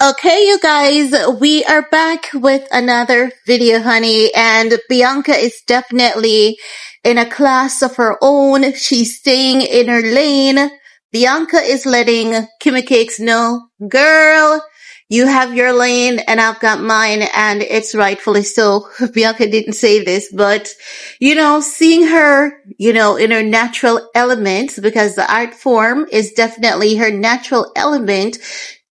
Okay, you guys, we are back with another video, honey, and Bianca is definitely in a class of her own. She's staying in her lane. Bianca is letting Kimmy Cakes know, girl, you have your lane and I've got mine, and it's rightfully so. Bianca didn't say this, but seeing her, in her natural element, because the art form is definitely her natural element,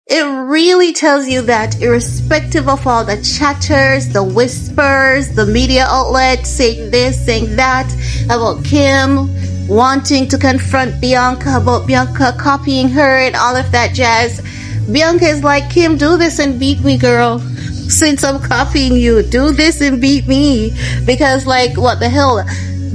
it really tells you that irrespective of all the chatters, the whispers, the media outlets saying this, saying that about Kim wanting to confront Bianca, about Bianca copying her and all of that jazz, Bianca is like, Kim, do this and beat me, girl. Since I'm copying you, do this and beat me. Because what the hell?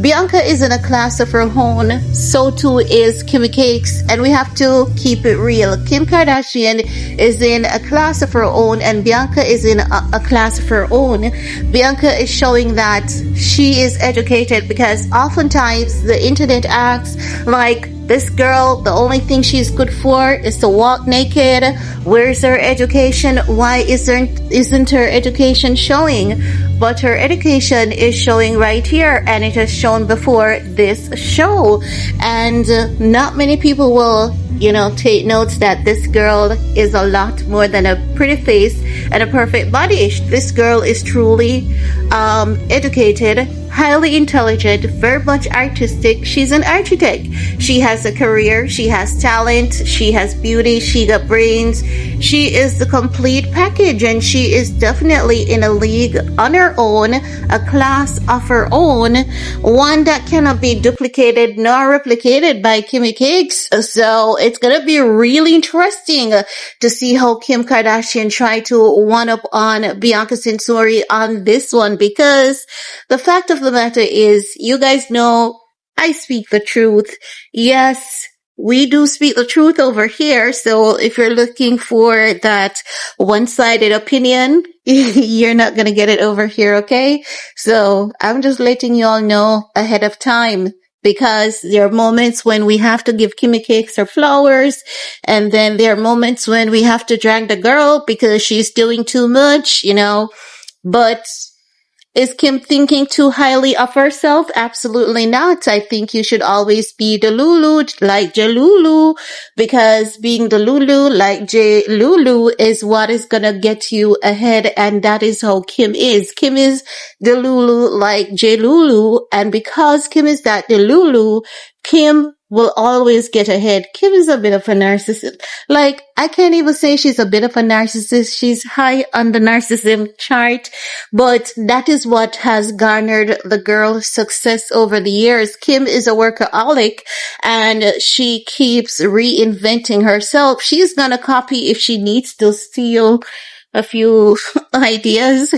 Bianca is in a class of her own, so too is Kimmy Cakes, and we have to keep it real. Kim Kardashian is in a class of her own, and Bianca is in a class of her own. Bianca is showing that she is educated, because oftentimes the internet acts like this girl, the only thing she's good for is to walk naked. Where's her education? Why isn't her education showing? But her education is showing right here, and it has shown before this show. And not many people will, take notes that this girl is a lot more than a pretty face and a perfect body. This girl is truly educated, highly intelligent, very much artistic. She's an architect. She has a career, she has talent, she has beauty, she got brains. She is the complete package, and she is definitely in a league on her own, a class of her own, one that cannot be duplicated nor replicated by Kimmy Cakes. So it's gonna be really interesting to see how Kim Kardashian try to one up on Bianca Censori on this one, because the fact of the matter is, you guys know I speak the truth. Yes, we do speak the truth over here. So if you're looking for that one-sided opinion, you're not going to get it over here. Okay. So I'm just letting you all know ahead of time, because there are moments when we have to give Kimmy Cakes her flowers, and then there are moments when we have to drag the girl because she's doing too much, but is Kim thinking too highly of herself? Absolutely not. I think you should always be the Lulu like Jalulu, because being the Lulu like J Lulu is what is gonna get you ahead, and that is how Kim is. Kim is the Lulu like J Lulu, and because Kim is that the Lulu, Kim will always get ahead. Kim is a bit of a narcissist. I can't even say she's a bit of a narcissist. She's high on the narcissism chart, but that is what has garnered the girl's success over the years. Kim is a workaholic, and she keeps reinventing herself. She's gonna copy if she needs to steal a few ideas.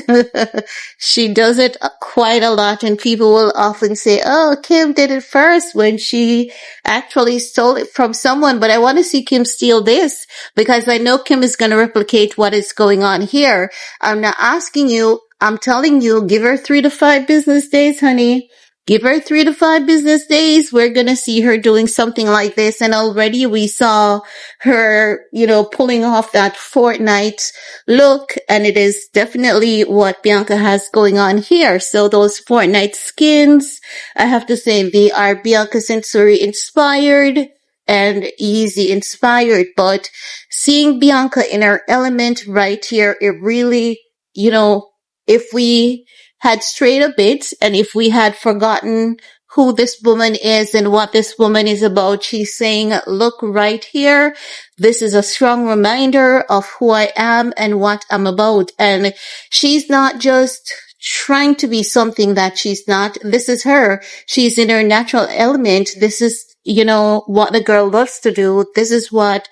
She does it quite a lot, and people will often say, oh, Kim did it first, when she actually stole it from someone. But I want to see Kim steal this, because I know Kim is going to replicate what is going on here. I'm not asking you, I'm telling you, give her 3 to 5 business days, honey. Give her 3 to 5 business days. We're going to see her doing something like this. And already we saw her, pulling off that Fortnite look. And it is definitely what Bianca has going on here. So those Fortnite skins, I have to say, they are Bianca Censori inspired and easy inspired. But seeing Bianca in her element right here, it really, if we had strayed a bit, and if we had forgotten who this woman is and what this woman is about, she's saying, look right here, this is a strong reminder of who I am and what I'm about. And she's not just trying to be something that she's not. This is her. She's in her natural element. This is, what the girl loves to do. This is what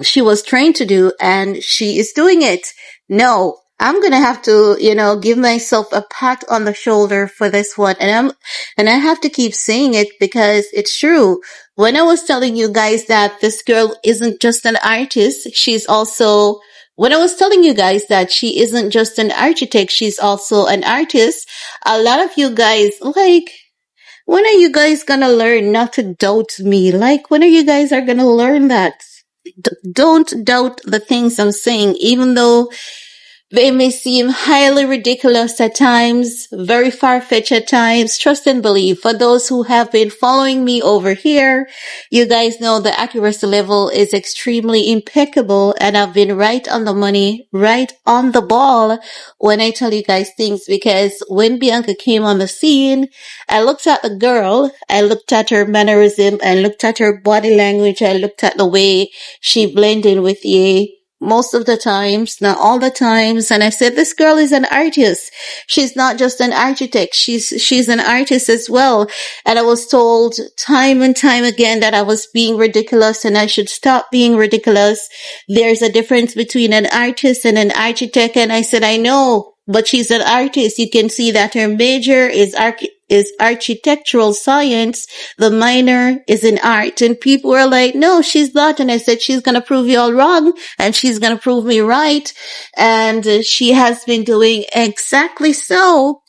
she was trained to do, and she is doing it. No, I'm going to have to, give myself a pat on the shoulder for this one. And I have to keep saying it, because it's true. When I was telling you guys that this girl isn't just an artist, when I was telling you guys that she isn't just an architect, she's also an artist, a lot of you guys, when are you guys going to learn not to doubt me? When are you guys are going to learn that? don't doubt the things I'm saying, even though they may seem highly ridiculous at times, very far-fetched at times. Trust and believe. For those who have been following me over here, you guys know the accuracy level is extremely impeccable, and I've been right on the money, right on the ball when I tell you guys things, because when Bianca came on the scene, I looked at the girl, I looked at her mannerism, I looked at her body language, I looked at the way she blended with Ye most of the times, not all the times. And I said, this girl is an artist. She's not just an architect. She's an artist as well. And I was told time and time again that I was being ridiculous and I should stop being ridiculous. There's a difference between an artist and an architect. And I said, I know, but she's an artist. You can see that her major is architectural science. The minor is in art. And people were like, no, she's not. And I said, she's going to prove you all wrong and she's going to prove me right. And she has been doing exactly so.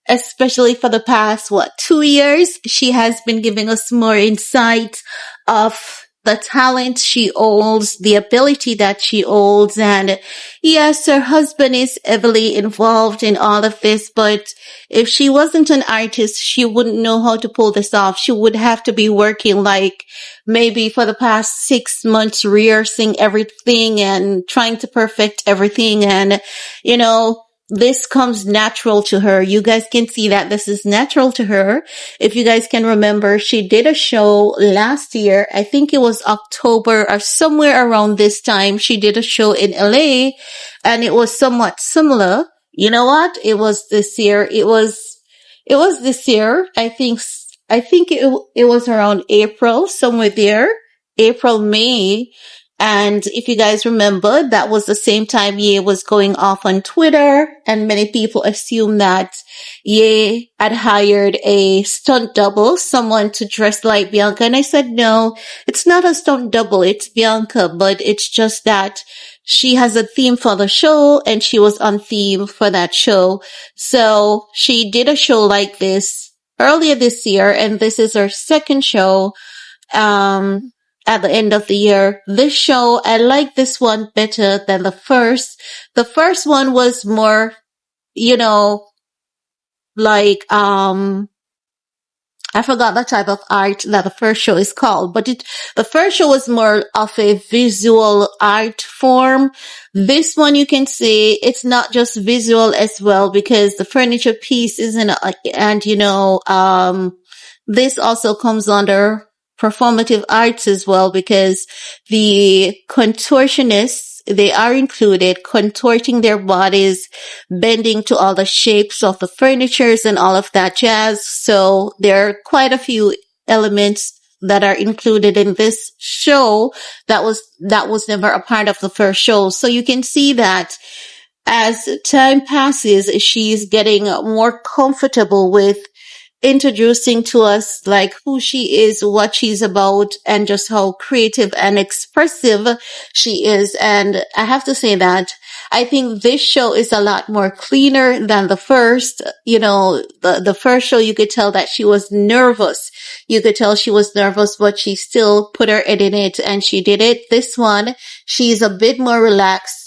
Especially for the past, 2 years, she has been giving us more insight of the talent she holds, the ability that she holds. And yes, her husband is heavily involved in all of this, but if she wasn't an artist, she wouldn't know how to pull this off. She would have to be working like maybe for the past 6 months, rehearsing everything and trying to perfect everything. And, this comes natural to her. You guys can see that this is natural to her. If you guys can remember, she did a show last year. I think it was October or somewhere around this time. She did a show in LA and it was somewhat similar. You know what? It was this year. It was this year. I think it was around April, somewhere there. April, May. And if you guys remember, that was the same time Ye was going off on Twitter, and many people assumed that Ye had hired a stunt double, someone to dress like Bianca. And I said, no, it's not a stunt double. It's Bianca, but it's just that she has a theme for the show and she was on theme for that show. So she did a show like this earlier this year, and this is her second show. At the end of the year. This show, I like this one better than the first. The first one was more, like, I forgot the type of art that the first show is called, but the first show was more of a visual art form. This one you can see it's not just visual as well, because the furniture piece isn't, this also comes under performative arts as well, because the contortionists, they are included, contorting their bodies, bending to all the shapes of the furnitures and all of that jazz. So there are quite a few elements that are included in this show that was never a part of the first show. So you can see that as time passes, she's getting more comfortable with introducing to us like who she is, what she's about, and just how creative and expressive she is. And I have to say that I think this show is a lot more cleaner than the first. The first show, you could tell that she was nervous. You could tell she was nervous, but she still put her head in it and she did it. This one, she's a bit more relaxed.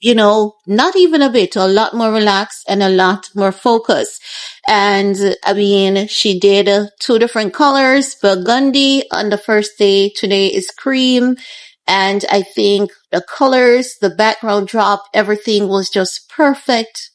Not even a bit, a lot more relaxed and a lot more focused. And she did 2 different colors, burgundy on the first day. Today is cream. And I think the colors, the background drop, everything was just perfect,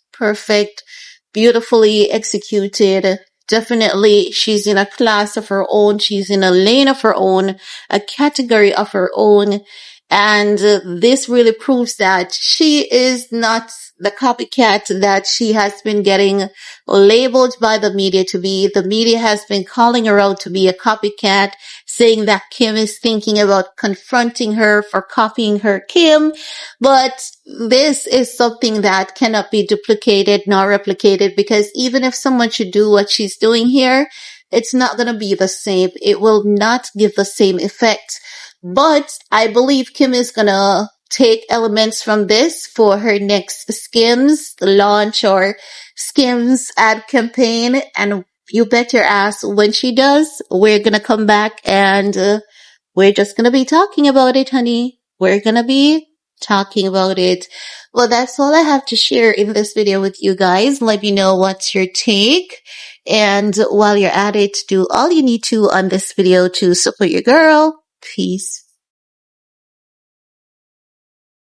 beautifully executed. Definitely, she's in a class of her own. She's in a lane of her own, a category of her own. And this really proves that she is not the copycat that she has been getting labeled by the media to be. The media has been calling her out to be a copycat, saying that Kim is thinking about confronting her for copying her Kim. But this is something that cannot be duplicated nor replicated, because even if someone should do what she's doing here, it's not going to be the same. It will not give the same effect. But I believe Kim is gonna take elements from this for her next Skims launch or Skims ad campaign. And you bet your ass when she does, we're gonna come back and we're just gonna be talking about it, honey. We're gonna be talking about it. Well, that's all I have to share in this video with you guys. Let me know what's your take. And while you're at it, do all you need to on this video to support your girl. Peace.